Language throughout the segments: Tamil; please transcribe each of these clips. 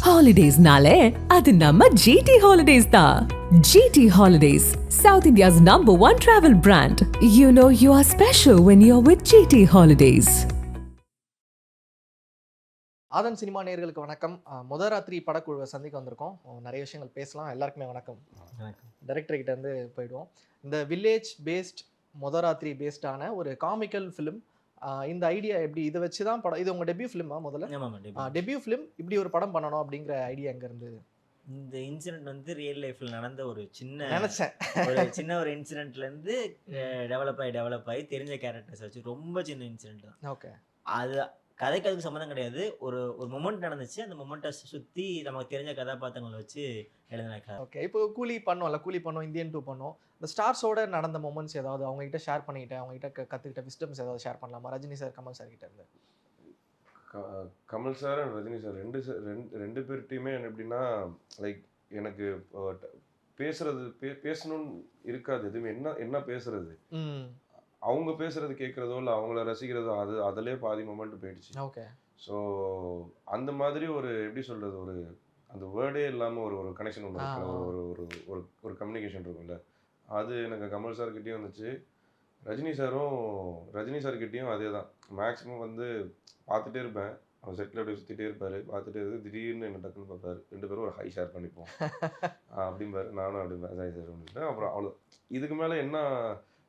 Holidays-nale, adu namma GT Holidays da. GT Holidays, South India's #1 travel brand. You know you are special when you're with GT Holidays. Aadhan cinema நேயர்களுக்கு வணக்கம். முதராத்திரி படக்குழுவை சந்திக்க வந்திருக்கோம். நிறைய விஷயங்கள் பேசலாம். எல்லாருக்குமே வணக்கம். டைரக்டர் கிட்ட இருந்து போயிடுவோம். இந்த வில்லேஜ் பேஸ்ட் முதராத்திரி பேஸ்டான ஒரு காமிக்கல் ஃபிலிம். இந்த ஐடியா எப்படி, இதை வச்சு தான் படம், இது உங்க டெபியூ ஃபிலிமா முதல்ல? டெபியூ ஃபிலிம், இப்படி ஒரு படம் பண்ணணும் அப்படிங்கிற ஐடியா எங்க இருந்து? இந்த இன்சிடென்ட் வந்து ரியல் லைஃப்ல நடந்த ஒரு நினைச்சேன் ஒரு இன்சிடென்ட்ல இருந்து டெவலப் ஆகி தெரிஞ்ச கேரக்டர்ஸ் வச்சு ரொம்ப சின்ன இன்சிடென்ட் தான். ஓகே, அது கதைக்கு அதுக்கு சம்மந்தம் கிடையாது. ஒரு மொமெண்ட் நடந்துச்சு, அந்த மொமெண்ட்டை சுற்றி நமக்கு தெரிஞ்ச கதாபாத்திரங்களை வச்சு எழுதின கதை. ஓகே. இப்போ கூலி பண்ணோம், இந்தியன் 2 பண்ணோம். இந்த ஸ்டார்ஸோட நடந்த மொமெண்ட்ஸ் ஏதாவது அவங்க கிட்ட ஷேர் பண்ணிக்கிட்டேன், அவங்க கிட்ட கற்றுக்கிட்ட விஸ்டம்ஸ் ஏதாவது ஷேர் பண்ணலாமா? ரஜினி சார், கமல் சார் கிட்ட இருந்து. Kamal sir and Rajini sir ரெண்டு பேர்ட்டையுமே எப்படின்னா, லைக் எனக்கு பேசணும்னு இருக்காது எதுவுமே. என்ன பேசுறது, அவங்க பேசுறது கேட்குறதோ இல்லை அவங்கள ரசிக்கிறதோ, அதிலே பாதி மொமெண்ட் போயிடுச்சு. ஓகே. ஸோ அந்த மாதிரி ஒரு எப்படி சொல்கிறது, ஒரு அந்த வேர்டே இல்லாமல் ஒரு கனெக்ஷன் ஒன்று இருக்குல்ல, ஒரு கம்யூனிகேஷன் இருக்கும்ல, அது எனக்கு கமல் சார்கிட்டையும் வந்துச்சு. ரஜினி சார்கிட்டையும் அதே தான். மேக்ஸிமம் வந்து பார்த்துட்டே இருப்பேன், அவன் செட்டில் அப்படியே சுற்றிட்டே இருப்பார், பார்த்துட்டே இருந்து திடீர்னு என்ன டக்குன்னு பார்ப்பார், ரெண்டு பேரும் ஒரு ஹை ஷேர் பண்ணிப்போம் அப்படிம்பாரு, நானும் அப்படிம்பேன் ஹை ஷேர் பண்ணிட்டேன். அப்புறம் அவ்வளோ, இதுக்கு மேலே என்ன,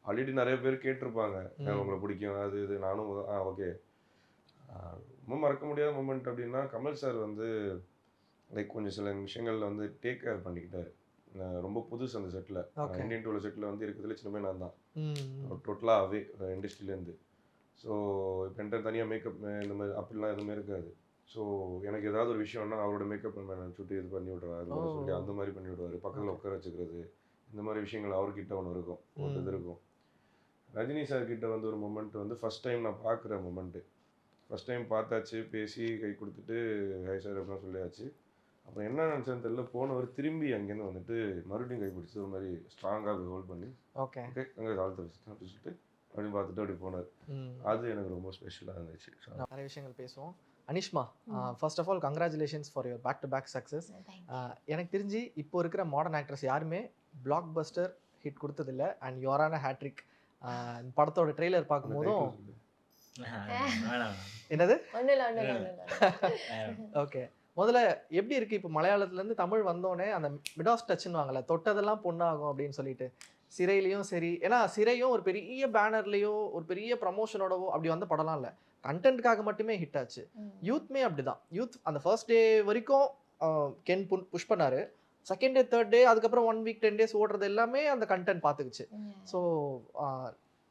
ஆல்ரெடி நிறைய பேர் கேட்டிருப்பாங்க உங்களை பிடிக்கும் அது இது, நானும் ஓகே. ரொம்ப மறக்க முடியாத மூமெண்ட் அப்படின்னா, கமல் சார் வந்து லைக் கொஞ்சம் சில விஷயங்களில் வந்து டேக் கேர் பண்ணிக்கிட்டாரு. ரொம்ப புதுசு அந்த செட்டில், இந்தியன் 2 செட்டில் வந்து இருக்கிறதுல சின்னமே நான் தான் டோட்டலாகவே இண்டஸ்ட்ரியிலேருந்து. ஸோ இப்போ என்கிட்ட தனியாக மேக்கப் இந்த மாதிரி அப்படிலாம் எதுவுமே இருக்காது. ஸோ எனக்கு ஏதாவது ஒரு விஷயம்னா அவரோட மேக்கப் சுட்டி இது பண்ணி விட்றாரு, சொல்லி அந்த மாதிரி பண்ணி விடுவார், பக்கத்தில் உட்கார வச்சுக்கிறது, இந்த மாதிரி விஷயங்கள் அவர்கிட்ட ஒன்று இருக்கும், ஒரு இது இருக்கும். ரஜினி சார்கிட்ட வந்து ஒரு மொமெண்ட் வந்து ஃபஸ்ட் டைம் நான் பார்க்குற மொமெண்ட்டு. ஃபஸ்ட் டைம் பார்த்தாச்சு, பேசி கை கொடுத்துட்டு ஹை சார் அப்படிலாம் சொல்லியாச்சு. அப்புறம் என்ன நினச்சேன்னு தெரியல, போனவர் திரும்பி அங்கேருந்து வந்துட்டு மறுபடியும் கை பிடிச்சி ஒரு மாதிரி ஸ்ட்ராங்காக ஹோல்ட் பண்ணி ஓகே அங்கே தாழ்த்து வச்சுட்டு அப்படி சொல்லிட்டு அப்படின்னு பார்த்துட்டு அப்படி போனார். அது எனக்கு ரொம்ப ஸ்பெஷலாக இருந்துச்சு. நிறைய விஷயங்கள் பேசுவோம். Anishma, first of all congratulations for your back to back success. எனக்கு தெரிஞ்சு இப்போ இருக்கிற மாடர்ன் ஆக்ட்ரஸ் யாருமே பிளாக் பஸ்டர் ஹிட் கொடுத்ததில்ல, அண்ட் யுவரான ஹேட்ரிக். படத்தோட ட்ரெய்லர் பார்க்கும்போதும் என்னது ஓகே. முதல்ல எப்படி இருக்கு, இப்போ மலையாளத்துலேருந்து தமிழ் வந்தோடனே அந்த மிடாஸ் டச்சுன்னு வாங்கல, தொட்டதெல்லாம் பொண்ணாகும் அப்படின்னு சொல்லிட்டு, சிறையிலையும் சரி, ஏன்னா சிறையும் ஒரு பெரிய பேனர்லேயோ ஒரு பெரிய ப்ரமோஷனோடவோ அப்படி வந்த படம்லாம் இல்லை, கண்டென்ட்காக மட்டுமே ஹிட் ஆச்சு. யூத்மே அப்படிதான். யூத் அந்த ஃபர்ஸ்ட் டே வரைக்கும் கென் புஷ் பண்ணாரு, செகண்ட் டே தேர்ட் டே அதுக்கப்புறம் 1 வீக் 10 days ஓடுறது எல்லாமே அந்த கண்டென்ட் பார்த்துக்குச்சு. ஸோ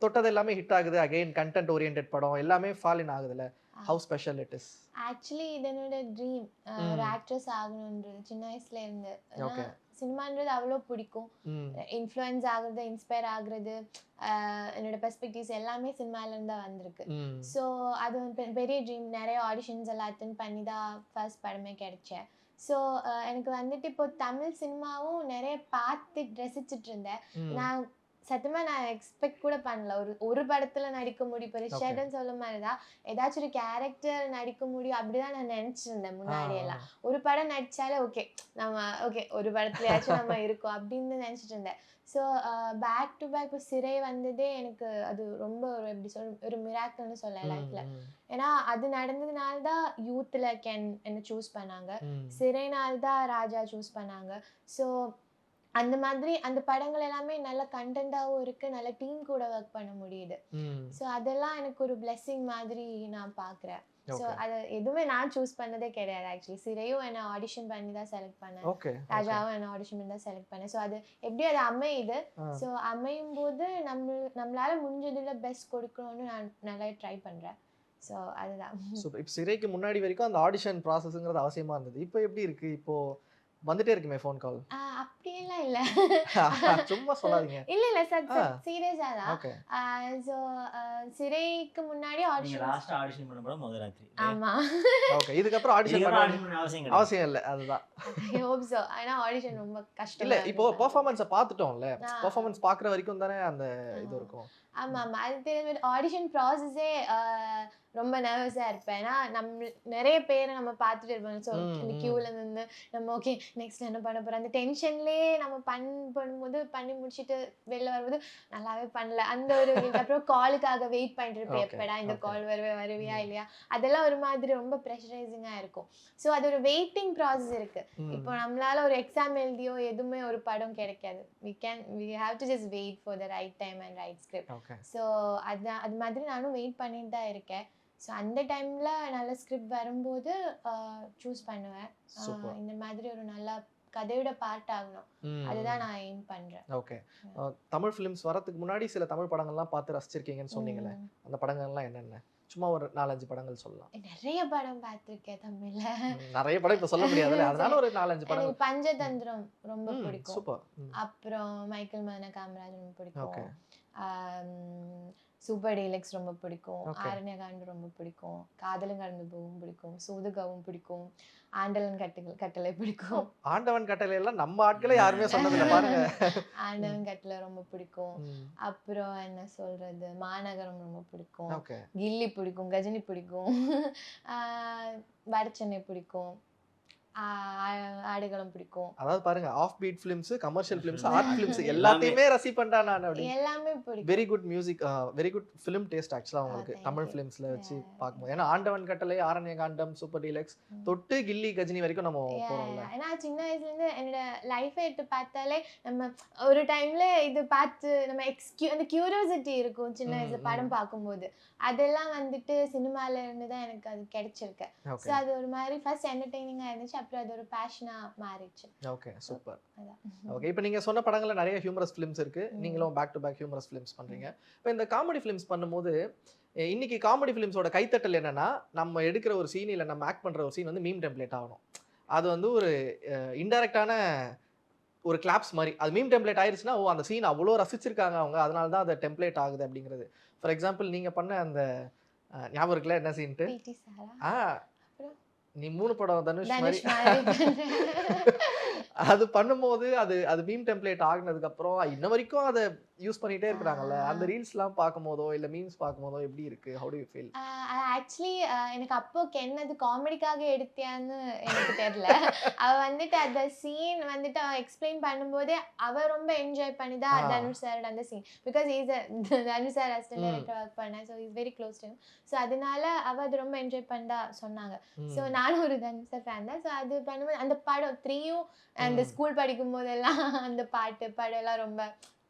தொட்டது எல்லாமே ஹிட் ஆகுது. அகைன் கண்டென்ட் ஓரியன்ட் படம் எல்லாமே ஃபால் இன் ஆகுதுல்ல. How special it is? Actually இது என்னோட ட்ரீம், ஒரு ஆக்ட்ரஸ் ஆகணுன்றது சின்ன வயசுல இருந்து. சினிமான்றது அவ்வளோ பிடிக்கும். இன்ஃப்ளூயன்ஸ் ஆகுறது, இன்ஸ்பயர் ஆகுறது, என்னோட பெர்ஸ்பெக்டிவ்ஸ் எல்லாமே சினிமாலேருந்து தான் வந்திருக்கு. ஸோ அது வந்து பெரிய ட்ரீம். நிறைய ஆடிஷன்ஸ் எல்லாம் அட்டென்ட் பண்ணி தான் ஃபர்ஸ்ட் படமே கிடைச்சேன். ஸோ எனக்கு வந்துட்டு இப்போ தமிழ் சினிமாவும் நிறைய பார்த்து ரசிச்சுட்டு இருந்தேன். நான் சத்தியமாக நான் எக்ஸ்பெக்ட் கூட பண்ணல ஒரு படத்தில் நடிக்க முடியும். இப்போ ரிஷர்ட்னு சொல்ல மாதிரி தான் ஏதாச்சும் ஒரு கேரக்டர் நடிக்க முடியும் அப்படிதான் நான் நினச்சிருந்தேன் முன்னாடியெல்லாம். ஒரு படம் நடித்தாலே ஓகே, நம்ம ஓகே ஒரு படத்துலையாச்சும் நம்ம இருக்கோம் அப்படின்னு நினச்சிட்டு இருந்தேன். ஸோ பேக் டு பேக் இப்போ சிறை வந்ததே எனக்கு அது ரொம்ப ஒரு எப்படி ஒரு மிராக்கிள்னு சொல்ல லைஃப்பில். ஏன்னா அது நடந்ததுனால தான் யூத்தில் என்னை சூஸ் பண்ணாங்க, சிறைனால்தான் ராஜா சூஸ் பண்ணாங்க. ஸோ அந்த மாதிரி அந்த படங்கள் எல்லாமே நல்ல கண்டென்ட்டாகவும் இருக்குது, நல்ல டீம் கூட ஒர்க் பண்ண முடியுது. ஸோ அதெல்லாம் எனக்கு ஒரு பிளெஸிங் மாதிரி நான் பார்க்குறேன். ஸோ அது எதுவுமே நான் சூஸ் பண்ணதே கிடையாது. ஆக்சுவலி சிறையும் என்னை ஆடிஷன் பண்ணி தான் செலக்ட் பண்ணேன், ராஜாவும் என்னை ஆடிஷன் பண்ணி தான் செலக்ட் பண்ணேன். ஸோ அது எப்படி அது அமையுது. ஸோ அமையும் போது நம்மளால முடிஞ்சதுல பெஸ்ட் கொடுக்கணும்னு நான் நல்லா ட்ரை பண்ணுறேன். ஸோ அதுதான். ஸோ இப்போ சிறைக்கு முன்னாடி வரைக்கும் அந்த ஆடிஷன் ப்ராசஸ்ங்கிறது அவசியமாக இருந்தது. இப்போ எப்படி இருக்குது? இப்போது வந்துட்டே இருக்குமே ஃபோன் கால். அப்படியெல்லாம் இல்ல, சும்மா சொல்லாதீங்க. இல்ல சார், சீரியஸா தான். சோ சிறைக்கு முன்னாடி ஆடிஷன், லாஸ்ட் ஆடிஷன் பண்ண படம் முதராத்திரி. ஆமா. ஓகே, இதுக்கு அப்புறம் ஆடிஷன் பண்ண அவசியம் இல்ல. அதுதான். I hope so. ஆனா ஆடிஷன் ரொம்ப கஷ்டம் இல்ல. இப்போ பெர்ஃபார்மன்ஸை பார்த்துட்டோம்ல, பெர்ஃபார்மன்ஸ் பார்க்குற வரைக்கும் தானே அந்த இது இருக்கும். ஆமா ஆமா, அது தெரிஞ்ச ஆடிஷன் ப்ராசஸே ரொம்ப நர்வஸா இருப்பேன். ஏன்னா நிறைய பேரை நம்ம பார்த்துட்டு இருப்போம். ஸோ இந்த கியூல இருந்து நம்ம ஓகே நெக்ஸ்ட் என்ன பண்ண போகிறோம் அந்த டென்ஷன்லேயே நம்ம பண்ணும்போது பண்ணி முடிச்சுட்டு வெளில வரும்போது நல்லாவே பண்ணல அந்த ஒரு அப்புறம் காலுக்காக வெயிட் பண்ணிட்டு இருப்பேன் எப்படா இந்த கால் வருவியா இல்லையா அதெல்லாம் ஒரு மாதிரி ரொம்ப ப்ரெஷரைசிங்காக இருக்கும். ஸோ அது ஒரு வெயிட்டிங் ப்ராசஸ் இருக்குது. இப்போ நம்மளால ஒரு எக்ஸாம் எழுதியோ எதுவுமே ஒரு படம் கிடைக்காது. we have to just wait for the right time and right script. So அது மாதிரி நானும் வெயிட் பண்ணிட்டு தான் இருக்கேன். ஸோ அந்த டைமில் நல்ல ஸ்கிரிப்ட் வரும்போது சூஸ் பண்ணுவேன். இந்த மாதிரி ஒரு நல்ல கதையோட பார்ட் ஆகணும், அதுதான் நான் எய்ம் பண்றேன். ஓகே. தமிழ் ஃபிலிம்ஸ் வரதுக்கு முன்னாடி சில தமிழ் படங்கள்லாம் பார்த்து ரசிச்சிருக்கீங்கன்னு சொன்னீங்களே, அந்த படங்கள்லாம் என்னென்ன? சும்மா ஒரு 4-5 படங்கள் சொல்லலாம். நிறைய படம் பார்த்துருக்கேன் தமிழ்ல. நிறைய படம் இப்ப சொல்ல முடியாதுல்ல, அதனால ஒரு 4-5 படம். எனக்கு பஞ்சதந்திரம் ரொம்ப பிடிக்கும். சூப்பர். அப்புறம் மைக்கேல் மதன காமராஜ் ரொம்ப பிடிக்கும். சூப்பர் டீலக்ஸ் ரொம்ப பிடிக்கும். ஆரண்யகாண்டு ரொம்ப பிடிக்கும். காதலும் கடந்து போகும் பிடிக்கும். சூதுகவும் பிடிக்கும். ஆண்டவன் கட்டளை பிடிக்கும். ஆண்டவன் கட்டளை எல்லாம் நம்ம ஆட்களே யாருமே சொன்னதில்ல பாருங்க. ஆண்டவன் கட்டளை ரொம்ப பிடிக்கும். அப்புறம் என்ன சொல்றது, மாநகரம் ரொம்ப பிடிக்கும். கில்லி பிடிக்கும். கஜினி பிடிக்கும். வடச்சென்னை பிடிக்கும். ஆடுகளம் பிடிக்கும். அதாவது பாருங்க, off beat films, commercial films, art films எல்லாத்தையுமே ரசிப்பேன்டா நான். அப்படி எல்லாமே பிடிக்கும். Very good music, very good film taste ஆக்சுவலா உங்களுக்கு தமிழ் ஃபிலிம்ஸ்ல வச்சு பார்க்கும்போது. ஏன்னா ஆண்டவன் கட்டளை, ஆரண்யகாண்டம், சூப்பர் டீலக்ஸ் தொட்டு கில்லி கஜினி வரைக்கும் நம்ம போறோம்ல. ஏன்னா சின்ன வயசுல இருந்து என்னோட லைஃபை எடுத்து பார்த்தாலே நம்ம ஒரு டைம்ல இது பார்த்து நம்ம அந்த கியூரியாசிட்டி இருக்கும் சின்ன வயசுல படம் பார்க்கும்போது. அதெல்லாம் வந்துட்டு சினிமால இருந்து தான் எனக்கு அது கிடைச்சிருக்கு. ஸோ அது ஒரு மாதிரி ஃபர்ஸ்ட் என்டர்டெய்னிங்கா இருந்துச்சு, அப்புறம் அது ஒரு பேஷனா மாறிடுச்சு. Okay, super. ஓகே, இப்போ நீங்க சொன்ன படங்கள்ல நிறைய ஹியூமரஸ் ஃபிலிம்ஸ் இருக்கு. நீங்களும் back to back humorous films பண்றீங்க. இப்போ இந்த காமெடி ஃபிலிம்ஸ் பண்ணும்போது இன்னைக்கு காமெடி ஃபிலிம்ஸோட கைத்தட்டல் என்னன்னா, நம்ம எடுக்கிற ஒரு சீன் இல்லை நம்ம ஆக்ட் பண்ற ஒரு சீன் வந்து மீம் டெம்ப்ளேட் ஆகணும். அது வந்து ஒரு இன்டைரக்டான ஒரு கிளாப்ஸ் மாதிரி. அது மீம் டெம்ப்ளேட் ஆயிருச்சுன்னா, ஓ அந்த சீன் அவ்வளோ ரசிச்சிருக்காங்க அவங்க, அதனால தான் அது டெம்ப்ளேட் ஆகுது அப்படிங்கிறது. ஃபார் எக்ஸாம்பிள் நீங்க பண்ண அந்த ஞாபகம் இருக்குல்ல என்ன சீன்ட்டு? நீ 3 படம் தனுஷ் மாதிரி அது பண்ணும்போது அது மீம் டெம்ப்ளேட் ஆகினதுக்கு அப்புறம் இன்ன வரைக்கும் அதை யூஸ் பண்ணிட்டே இருக்கிறாங்கல்ல. அந்த ரீல்ஸ்லாம் பார்க்கும்போதோ இல்ல மீம்ஸ் பார்க்கும்போதோ எப்படி இருக்கு? How do you feel? Actually எனக்கு அப்போ என்னது காமெடிக்காக எடுத்தியான்னு எனக்கு தெரியல. அவ வந்துட்டு அந்த சீன் வந்துட்டு அவ எக்ஸ்பிளைன் பண்ணும்போதே அவ ரொம்ப என்ஜாய் பண்ணி தான் தனுஷ் சாரோட அந்த scene, because is Dhanush sir assistant director work பண்ணேன். So is very close to him. So அதனால அவ அது ரொம்ப என்ஜாய் பண்ணா சொன்னாங்க. ஸோ நானும் ஒரு தனுஷ் சார் ஃபேன் தான். ஸோ அது பண்ணும்போது அந்த படம் 3யும் அந்த ஸ்கூல் படிக்கும் போதெல்லாம் அந்த பாட்டு படம் எல்லாம் ரொம்ப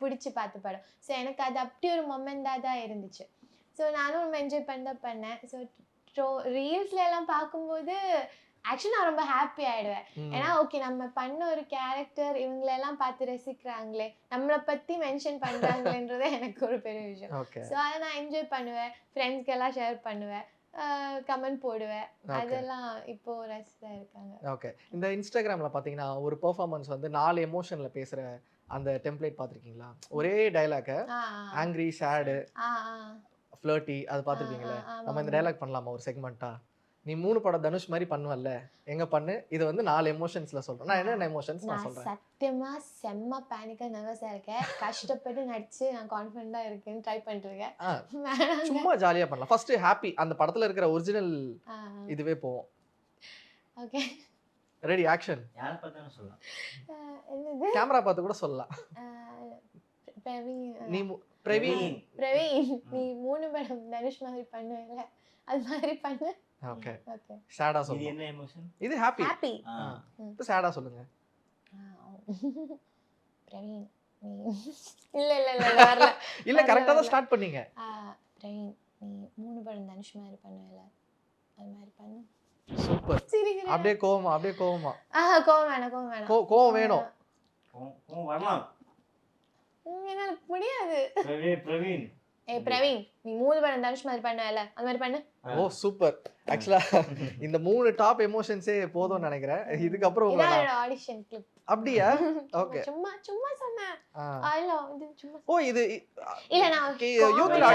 பிடிச்சி பார்த்து படம். ஸோ எனக்கு அது அப்படி ஒரு மொமெண்டாக தான் இருந்துச்சு. ஸோ நானும் ரொம்ப என்ஜாய் பண்ணி தான் பண்ணேன். ஸோ ரீல்ஸ்ல எல்லாம் பார்க்கும்போது ஆக்சுவலி நான் ரொம்ப ஹாப்பி ஆயிடுவேன். ஏன்னா ஓகே நம்ம பண்ண ஒரு கேரக்டர் இவங்களெல்லாம் பார்த்து ரசிக்கிறாங்களே, நம்மளை பற்றி மென்ஷன் பண்ணுறாங்களேன்றதே எனக்கு ஒரு பெரிய விஷயம். ஸோ அதை நான் என்ஜாய் பண்ணுவேன், ஃப்ரெண்ட்ஸ்க்கு எல்லாம் ஷேர் பண்ணுவேன், கமெண்ட் போடுவேன். அதெல்லாம் இப்போ ரசிதா இருக்காங்க. ஓகே, இந்த இன்ஸ்டாகிராமில் பார்த்தீங்கன்னா ஒரு பெர்ஃபார்மன்ஸ் வந்து 4 எமோஷனில் பேசுகிற அந்த டெம்ப்ளேட் பார்த்துருக்கீங்களா? ஒரே டைலாக ஆங்கிரி, சேடு, ஃப்ளர்ட்டி, அது பார்த்துருக்கீங்களா? நம்ம இந்த டைலாக் பண்ணலாமா ஒரு செக்மெண்ட்டா? நீ 3 படம் தனுஷ் மாதிரி பண்ணுவல்ல, எங்க பண்ணு, இது வந்து 4 எமோஷன்ஸ்ல சொல்றேன். நான் என்னென்ன எமோஷன்ஸ் நான் சொல்றேன். சத்தியமா செம்ம பேனிக்கா நர்வஸா இருக்கேன். கஷ்டப்பட்டு நடிச்சு நான் கான்ஃபிடென்ட்டா இருக்கேன்னு ட்ரை பண்ணிட்டு இருக்கேன். சும்மா ஜாலியா பண்ணலாம். ஃபர்ஸ்ட் ஹாப்பி, அந்த படத்துல இருக்கிற ஒரிஜினல் இதுவே போவோம். Okay, ready, action. யார பார்த்தாலும் சொல்லலாம். என்னது? கேமரா பார்த்து கூட சொல்லலாம். பிரவீன் நீ 3 படம் தனுஷ் மாதிரி பண்ணுவல, அது மாதிரி பண்ணு. ஓகே, சேடா சொல்லுங்க. இது என்ன எமோஷன்? இது ஹாப்பி. இப்போ சேடா சொல்லுங்க. பிரவீன் இல்ல வரல. இல்ல கரெக்ட்டா தான் ஸ்டார்ட் பண்ணீங்க. பிரவீன் நீ 3 படம் தனுஷ் மாதிரி பண்ணுவல, அது மாதிரி பண்ணு. சூப்பர். அப்படியே கோவமா கோவம் வேணாம். கோவம் வேணும். கோவம் வரலாம். என்னால முடியாது. பிரவீன் பிரவீன் நீ 3 படம் தனுஷ் மாதிரி பண்ணுவல, அது மாதிரி பண்ணு. ஓ சூப்பர். ஆக்சுவலா இந்த 3 டாப் எமோஷன்ஸே போதும்னு நினைக்கிறேன். இதுக்கு அப்புறம் உங்களோட ஆடிஷன் கிளிப். அப்படியே? ஓகே, சும்மா சொன்னேன். ஓ இது இல்ல நான் யூத்ல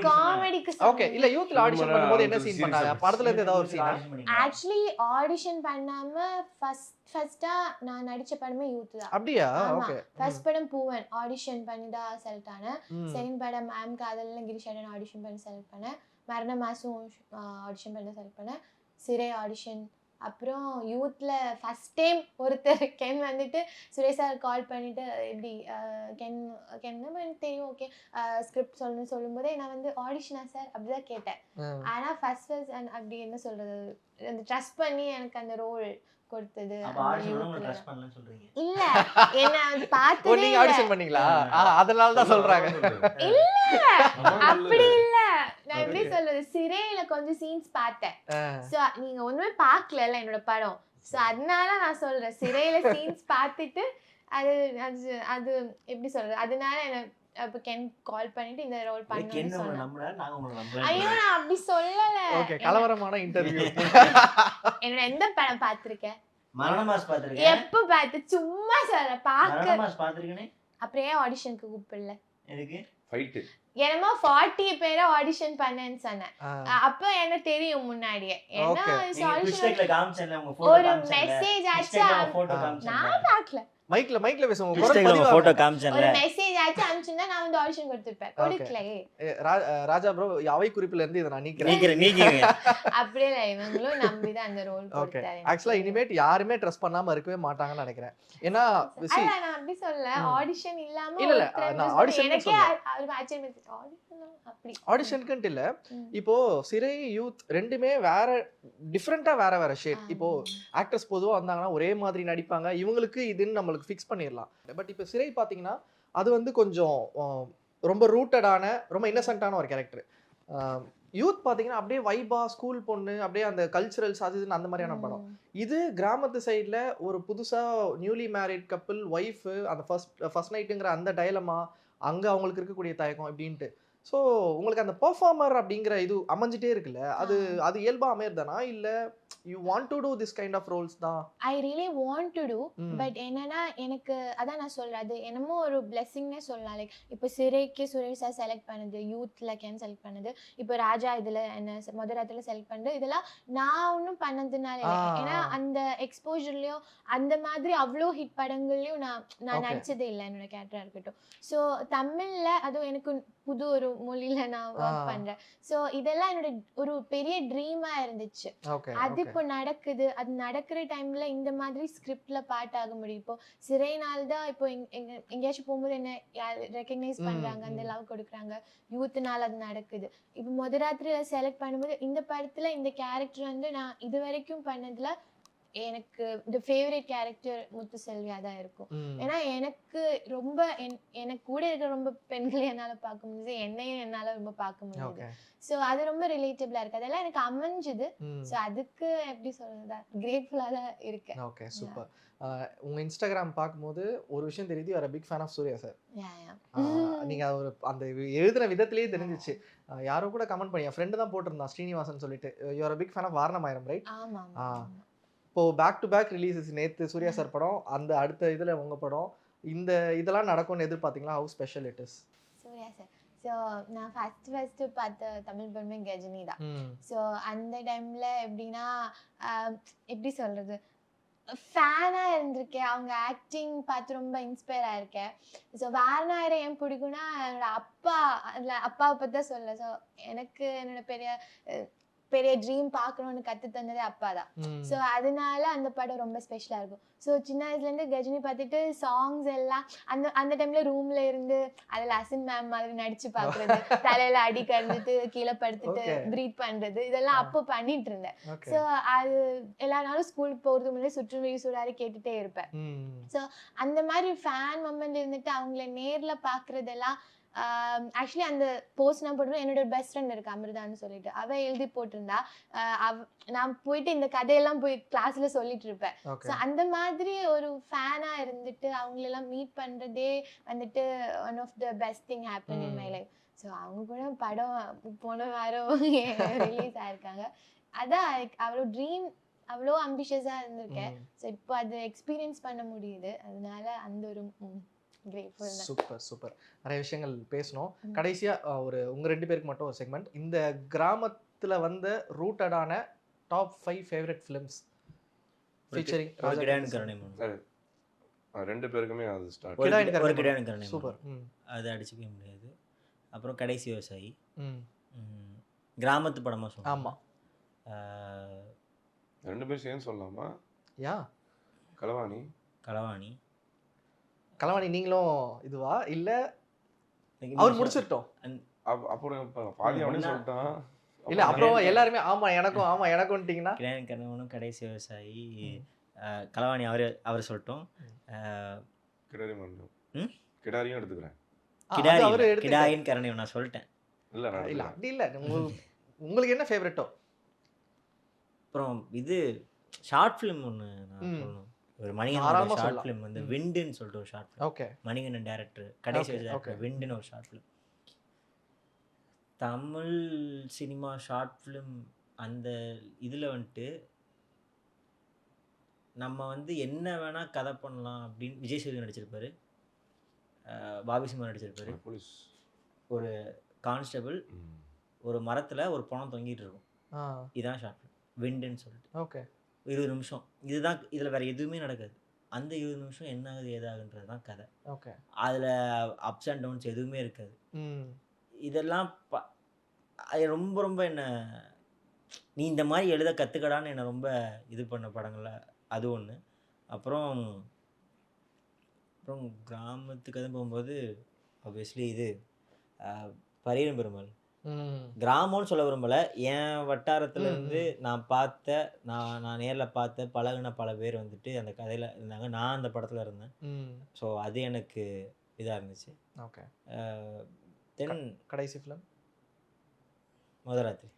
காமெடிக்கு. ஓகே, இல்ல யூத்ல ஆடிஷன் பண்ணும்போது என்ன சீன் பண்ணாங்க? படத்துல இருந்து ஏதாவது ஒரு சீன்? ஆக்சுவலி ஆடிஷன் பண்ணாம ஃபர்ஸ்டா நான் நடிச்ச படமே யூத் தான். அப்படியே? ஓகே. ஃபர்ஸ்ட் படம் பூவன் ஆடிஷன் பண்ணி தான் செலக்ட் ஆனேன். செகண்ட் படம் மேம் காதல்ல கிரிஷாடன் ஆடிஷன் பண்ணி செலக்ட் பண்ணேன். மரண மாசம் ஆடிஷன் பண்ணி செலக்ட் பண்ணேன். சிறை ஆடிஷன், அப்புறம் யூத்ல ஃபர்ஸ்ட் டைம் ஒருத்தர் கென் வந்துட்டு சுரேஷ் சார் கால் பண்ணிட்டு இப்படி கென் எனக்கு தெரியும் ஓகே ஸ்கிரிப்ட் சொல்லும்போதே நான் வந்து ஆடிஷனா சார் அப்படிதான் கேட்டேன். ஆனா ஃபர்ஸ்ட் அப்படி என்ன சொல்றது அந்த ட்ரஸ்ட் பண்ணி எனக்கு அந்த ரோல் கொடுத்தது. இல்ல என்ன வந்து பார்த்ததே நீங்க ஆடிஷன் பண்ணீங்களா? அதனால தான் சொல்றாங்க. இல்ல அப்படி இல்ல, நான் எப்படி சொல்றது சிறையில கொஞ்சம் சீன்ஸ் பார்த்தேன். சோ நீங்க ஒண்ணுமே பார்க்கல என்னோட படம். சோ அதனால நான் சொல்றேன் சிறையில சீன்ஸ் பார்த்துட்டு அது அது அது எப்படி சொல்றது அதனால என்ன அப்ப கென் கால் பண்ணிட்டு இந்த ரோல் பண்ணனும்னு சொன்னாங்க. ஐயோ நான் அப்படி சொல்லல. ஓகே கலவரமான இன்டர்வியூ. என்னோட எந்த படம் பாத்திருக்கேன்? மரண மாஸ் பாத்திருக்கேன். எப்ப பார்த்து சும்மா சொல்ற பாக்க மரண மாஸ் பாத்திருக்கேனே. அப்புறம் ஏன் ஆடிஷனுக்கு கூப்பிடல? எதுக்கு? ஃபைட். என்னமோ 40 பேரை ஆடிஷன் பண்ணேன்னு சொன்னேன். அப்ப என்ன தெரியும் முன்னாடியே. ஏன்னா மிஸ்டேக்ல காமிச்சேன்ல உங்க போட்டோ ஒரு காமிச்சேன்ல. மெசேஜ் ஆச்சா போட்டோ காமிச்சேன்ல. நான் பார்க்கல. மைக்ல பேசுவோம். மிஸ்டேக்ல போட்டோ காமிச்சேன்ல. ஒரு மெசேஜ் ஆச்சு அனுப்பிச்சிருந்தா நான் வந்து ஆடிஷன் கொடுத்திருப்பேன். கொடுக்கலையே. ராஜா ப்ரோ அவை குறிப்பில இருந்து இத நான் நீக்கிறேன். அப்படியே இல்ல இவங்களும் நம்பி தான் அந்த ரோல் கொடுத்தாங்க. ஆக்சுவலா இனிமேட் யாருமே ட்ரஸ்ட் பண்ணாம இருக்கவே மாட்டாங்கன்னு நினைக்கிறேன். ஏன்னா இல்ல நான் அப்படி சொல்ல ஆடிஷன் இல்லாம இல்ல நான் ஆடிஷன் எனக்கே ஒரு ஆச்சரியம் ஆடிஷன் அப்படி ஆடிஷனுக்குன்ட்டு இல்ல. இப்போ சிறை யூத் ரெண்டுமே வேற டிஃப்ரெண்டா வேற ஷேட். இப்போ ஆக்டர்ஸ் பொதுவா வந்தாங்கன்னா ஒரே மாதிரி நடிப்பாங்க. இவங்களுக்கு இதுன்னு நம்மளுக்கு ஃபிக்ஸ் பண்ணிடலாம். பட் இப்போ சிறை பாத்தீங்கன்னா அது வந்து கொஞ்சம் ரொம்ப ரூட்டடான ரொம்ப இன்னசென்ட்டான ஒரு கேரக்டர். யூத் பாத்தீங்கன்னா அப்படியே வைபா ஸ்கூல் பொண்ணு அப்படியே அந்த கல்ச்சுரல்ஸ் அது அந்த மாதிரியான படம். இது கிராமத்து சைடில் ஒரு புதுசா நியூலி மேரிட் கப்பிள் ஒய்ஃப் அந்த ஃபர்ஸ்ட் நைட்டுங்கிற அந்த டைலமா அங்க அவங்களுக்கு இருக்கக்கூடிய தயக்கம் அப்படின்ட்டு. ஸோ உங்களுக்கு அந்த பெர்ஃபார்மர் அப்படிங்கிற இது அமைஞ்சிட்டே இருக்குல்ல, அது இயல்பா அமையறதானா இல்ல you want to do this kind of roles தான்? I really want to do. But என்னன்னா எனக்கு அதான் நான் சொல்றேன் அது என்னமோ ஒரு பிளெஸிங்னே சொல்லலாம். லைக் இப்போ சிறைக்கு சுரேஷ் சார் செலக்ட் பண்ணது, யூத்ல கேன் செலக்ட் பண்ணது, இப்போ ராஜா இதுல என்ன முதராத்துல செலக்ட் பண்ணது, இதெல்லாம் நான் ஒன்றும் பண்ணதுனால ஏன்னா அந்த எக்ஸ்போஜர்லயோ அந்த மாதிரி அவ்வளோ ஹிட் படங்கள்லயும் நான் நடிச்சதே இல்லை என்னோட கேரக்டரா இருக்கட்டும். ஸோ தமிழ்ல அதுவும் எனக்கு புது ஒரு மொழியில நான் ஒர்க் பண்றேன். ஸோ இதெல்லாம் என்னோட ஒரு பெரிய ட்ரீமா இருந்துச்சு. அது இப்போ நடக்குது. அது நடக்கிற டைம்ல இந்த மாதிரி ஸ்கிரிப்ட்ல பாட்டு ஆக முடியும். இப்போ சிறைனால தான் இப்போ எங்கேயாச்சும் போகும்போது என்ன ரெக்கக்னைஸ் பண்றாங்க, அந்த லவ் கொடுக்குறாங்க. யூத்னால அது நடக்குது. இப்போ முதராத்திரியில செலக்ட் பண்ணும்போது இந்த படத்துல இந்த கேரக்டர் வந்து நான் இது வரைக்கும் பண்ணதுல எனக்கு இந்த ஃபேவரட் கேரக்டர் முத்துசெல்வியா தான் இருக்கும். ஏன்னா எனக்கு ரொம்ப எனக்கு கூட இருக்கிற ரொம்ப பெண்களை என்னால பார்க்க முடியுது, என்னையும் என்னால ரொம்ப பார்க்க முடியுது. ஸோ அது ரொம்ப ரிலேட்டபிளா இருக்கு. அதெல்லாம் எனக்கு அமைஞ்சுது. ஸோ அதுக்கு எப்படி சொல்றதா கிரேட்ஃபுல்லா தான் இருக்கேன். Okay super. உங்க இன்ஸ்டாகிராம் பார்க்கும்போது ஒரு விஷயம் தெரியுது, you are a big fan of Suriya sir. நீங்க ஒரு அந்த எழுதுற விதத்திலேயே தெரிஞ்சிச்சு. யாரோ கூட கமெண்ட் பண்ணி என் ஃப்ரெண்டு தான் போட்டிருந்தான் ஸ்ரீனிவாசன் சொல்லிட்டு, you are a big fan of Vaaranam Aayiram right? ஆமா. இப்போ பேக் டு பேக் ரிலீஸஸ் நேற்று சூர்யா சார் படம், அந்த அடுத்த இதில் உங்கள் படம், இதெல்லாம் நடக்கும்னு எதிர்பார்த்தீங்களா? How special it is? Suriya sir so நான் ஃபஸ்ட்டு பார்த்த தமிழ் படமே கஜினி தான். ஸோ அந்த டைமில் எப்படின்னா எப்படி சொல்கிறது ஃபேனாக இருந்திருக்கேன். அவங்க ஆக்டிங் பார்த்து ரொம்ப இன்ஸ்பயர் ஆயிருக்கேன். ஸோ வாரணாயிரம் ஏன் பிடிக்கும்னா என்னோட அப்பாவை பற்றி தான் சொல்ல. ஸோ எனக்கு என்னோட பெரிய ட்ரீம் பார்க்கணும்னு கற்று தந்ததே அப்பா தான். ஸோ அதனால அந்த படம் ரொம்ப ஸ்பெஷலாக இருக்கும். ஸோ சின்ன வயசுலேருந்து கஜினி பார்த்துட்டு சாங்ஸ் எல்லாம் அந்த டைமில் ரூமில் இருந்து அதில் அசின் மேம் மாதிரி நடிச்சு பார்க்குறது, தலையில் அடி கறந்துட்டு கீழே படுத்துட்டு ப்ரீத் பண்ணுறது, இதெல்லாம் அப்போ பண்ணிட்டு இருந்தேன். ஸோ அது எல்லா நாளும் ஸ்கூலுக்கு போகிறதுக்கு முன்னாடி சுற்றுலா சூடாரி கேட்டுகிட்டே இருப்பேன். ஸோ அந்த மாதிரி ஃபேன் மொமெண்ட் இருந்துட்டு அவங்கள நேரில் பார்க்குறதெல்லாம் ஆக்சுவலி அந்த போஸ்ட் நான் போட்டுருவேன். என்னோட பெஸ்ட் ஃப்ரெண்ட் இருக்கு அமிர்தான்னு சொல்லிட்டு, அவ எழுதி போட்டிருந்தா. நான் போயிட்டு இந்த கதையெல்லாம் போய் கிளாஸ்ல சொல்லிட்டு இருப்பேன். ஸோ அந்த மாதிரி ஒரு ஃபேனா இருந்துட்டு அவங்களெல்லாம் மீட் பண்றதே வந்துட்டு one of the best thing happen in my life. So அவங்க கூட படம் போன வாரம் ரிலீஸ் ஆயிருக்காங்க. அதான் அவ்வளோ ட்ரீம் அவ்வளோ அம்பிஷியஸா இருந்திருக்கேன். ஸோ இப்போ அது எக்ஸ்பீரியன்ஸ் பண்ண முடியுது. அதனால அந்த ஒரு சூப்பர். நிறைய விஷயங்கள் பேசணும். கடைசியா உங்க 2 பேருக்கு மட்டும் ஒரு செக்மெண்ட். இந்த கிராமத்துல வந்த ரூட்டடான டாப் 5 ஃபேவரட் ஃபிலிம்ஸ் ஃபீச்சரிங் ரெண்டு பேருக்குமே அது ஸ்டார்ட். ஒரு கிடான் கருணை சூப்பர். அது அடிச்சுக்கவே முடியாது. அப்புறம் கடைசி விவசாயி கிராமத்து படமா சொல்லுங்க. ஆமா 2 பேரும் சேர்ந்து சொல்லலாமா? யா களவாணி. களவாணி. கலவாணி நீங்களும் இதுவா இல்ல அவர் முடிச்சிட்டோம்? அப்புறம் பாதி அவனே ஒண்ணா- சொல்லிட்டான். இல்ல அப்புறம் எல்லாருமே ஆமா எனக்கும்ட்டீங்கன்னா கிடாயின் கண்ணவனும் கடைசி விவசாயி. களவாணி அவர் சொல்லட்டும். கிடாரி மண்டம். ம்? கிடாரியும் எடுத்துக்கிறேன். கிடாரி அவரு இல்ல, எடுத்து கிடாயின் கரணையும் நான் சொல்லிட்டேன். இல்ல நான் இல்ல எடுத்துக்கிறேன். அப்படி இல்ல உங்களுக்கு என்ன ஃபேவரட்டோ? அப்புறம் இது ஷார்ட் ஃபிலிம் ஒன்று நான் ம். சொல்லணும். ஒரு மணிகண்டன் தாராளமா ஷார்ட் சொல்லலாம். ஃபிலிம் வந்து ம். விண்டுன்னு சொல்லிட்டு ஒரு short film. Okay Manikandan director கடைசி Okay, டேரக்டர் okay. விண்டுன்னு ஒரு short film. Tamil cinema short film அந்த இதில் வந்துட்டு நம்ம வந்து என்ன வேணால் கதை பண்ணலாம் அப்படின்னு விஜய் சேதுபதி நடிச்சிருப்பாரு, பாபி சிம்மா நடிச்சிருப்பாரு. போலீஸ். ஒரு கான்ஸ்டபிள் ம். ஒரு மரத்தில் ஒரு பணம் தொங்கிட்டு இருக்கும். இதான் ஷார்ட் ஃபிலிம் விண்டுன்னு சொல்லிட்டு. ஓகே 20 நிமிஷம். இதுதான் இதில் வேறு எதுவுமே நடக்காது. அந்த 20 நிமிஷம் என்ன ஆகுது ஏதாகுன்றது தான் கதை. ஓகே அதில் அப்ஸ் அண்ட் டவுன்ஸ் எதுவுமே இருக்காது. ம் இதெல்லாம் அது ரொம்ப ரொம்ப என்ன நீ இந்த மாதிரி எழுத கற்றுக்கடான்னு என்னை ரொம்ப இது பண்ண படங்கள்ல அது ஒன்று. அப்புறம் அப்புறம் கிராமத்துக்கு அது போகும்போது ஆப்வியஸ்லி இது பரியரும் பெருமாள். ம் கிராமம்னு சொல்ல விரும்பலை, என் வட்டாரத்துலேருந்து நான் நான் நேரில் பார்த்த பழகுன பல பேர் வந்துட்டு அந்த கதையில் இருந்தாங்க. நான் அந்த படத்தில் இருந்தேன். ம் ஸோ அது எனக்கு இதாக இருந்துச்சு. ஓகே தென் கடைசி ஃபிலிம் முதராத்திரி.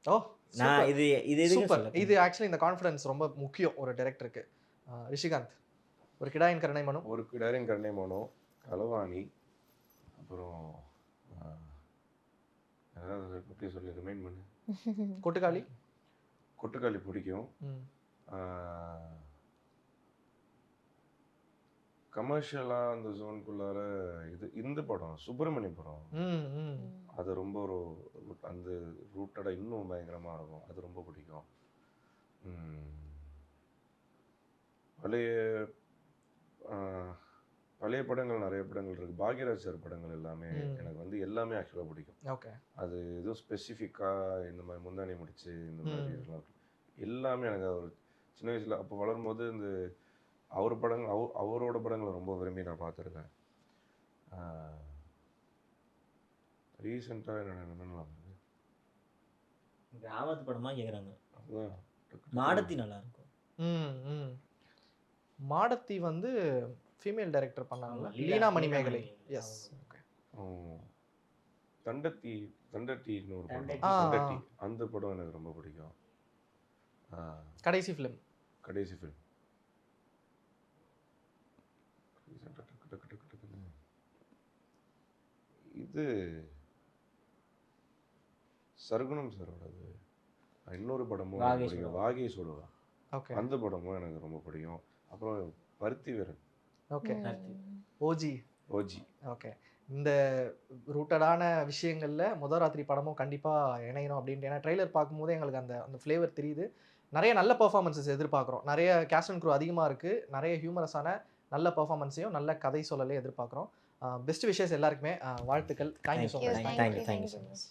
ஓ நான் இது இதுக்கு சூப்பர். சொல்ல இது ஆக்சுவலி இந்த கான்ஃபிடன்ஸ் ரொம்ப முக்கியம் ஒரு டைரக்டருக்கு. ரிஷிகாந்த் ஒரு கிடாயின் கருணை மனு. ஒரு கிடாரின் கருணை மனோ, களவாணி, அப்புறம் ஏதாவது பற்றி சொல்லி ரிமைண்ட் பண்ணு. கொட்டுக்காளி. கொட்டுக்காளி பிடிக்கும். ம் கமர்ஷியலாக அந்த ஜோனுக்குள்ளார இந்த படம் சுப்பிரமணிய படம், ம் ம் அது ரொம்ப ஒரு அந்த ரூட்டடாக இன்னும் பயங்கரமாக இருக்கும். அது ரொம்ப பிடிக்கும். பழைய பழைய படங்கள் நிறைய படங்கள் இருக்குது. பாக்யராஜ் சார் படங்கள் எல்லாமே எனக்கு வந்து எல்லாமே ஆக்சுவலாக பிடிக்கும். ஓகே அது எதுவும் ஸ்பெசிஃபிக்காக இந்த மாதிரி முந்தானி முடிச்சு இந்த மாதிரி இதெல்லாம் இருக்கு. எல்லாமே எனக்கு ஒரு சின்ன வயசில் அப்போ வளரும்போது இந்த அவரோட படங்களை ரொம்ப விரும்பி நான் பார்த்துருக்கேன். ரீசெண்டாக என்னென்னலாம் கிராமத்து படமாக கேட்குறாங்க. அதுதான் மாடத்தி நல்லா இருக்கும். ம் ம் மாடத்தி வந்து ஃபீமேல் டைரக்டர் பண்ணாங்கல்ல, ஆமா, லீனா மணிமேகலை. எஸ் ஓகே தண்டட்டின்னு ஒரு படம். தண்டட்டி. தண்டட்டி அந்த படம் எனக்கு ரொம்ப பிடிக்கும். கடைசி ஃபிலிம். கடைசி ஃபிலிம் இது சர்குணம் சாரோடது இன்னொரு படமும் எனக்கு வாகை பிடிக்கும். சுடுவா. வாகை சுடுவா. ஓகே அந்த படமும் எனக்கு ரொம்ப பிடிக்கும். அப்புறம் பருத்தி வீரன், ஓகே கார்த்தி. ஓஜி. ஓஜி. ஓகே இந்த ரூட்டடான விஷயங்களில் முதராத்திரி படமும் கண்டிப்பாக இணையணும் அப்படின்ட்டு. ஏன்னா ட்ரெய்லர் பார்க்கும்போது எங்களுக்கு அந்த அந்த ஃப்ளேவர் தெரியுது. நிறைய நல்ல பர்ஃபார்மன்ஸஸ் எதிர்பார்க்குறோம். நிறைய கேஸ்ட் அண்ட் க்ரூ அதிகமாக இருக்குது. நிறைய ஹியூமரஸான நல்ல பர்ஃபார்மன்ஸையும் நல்ல கதை சொல்லலையும் எதிர்பார்க்குறோம். பெஸ்ட் விஷஸ் எல்லாருக்குமே வாழ்த்துக்கள். Thank you so Thank you. Much. Thank you so much.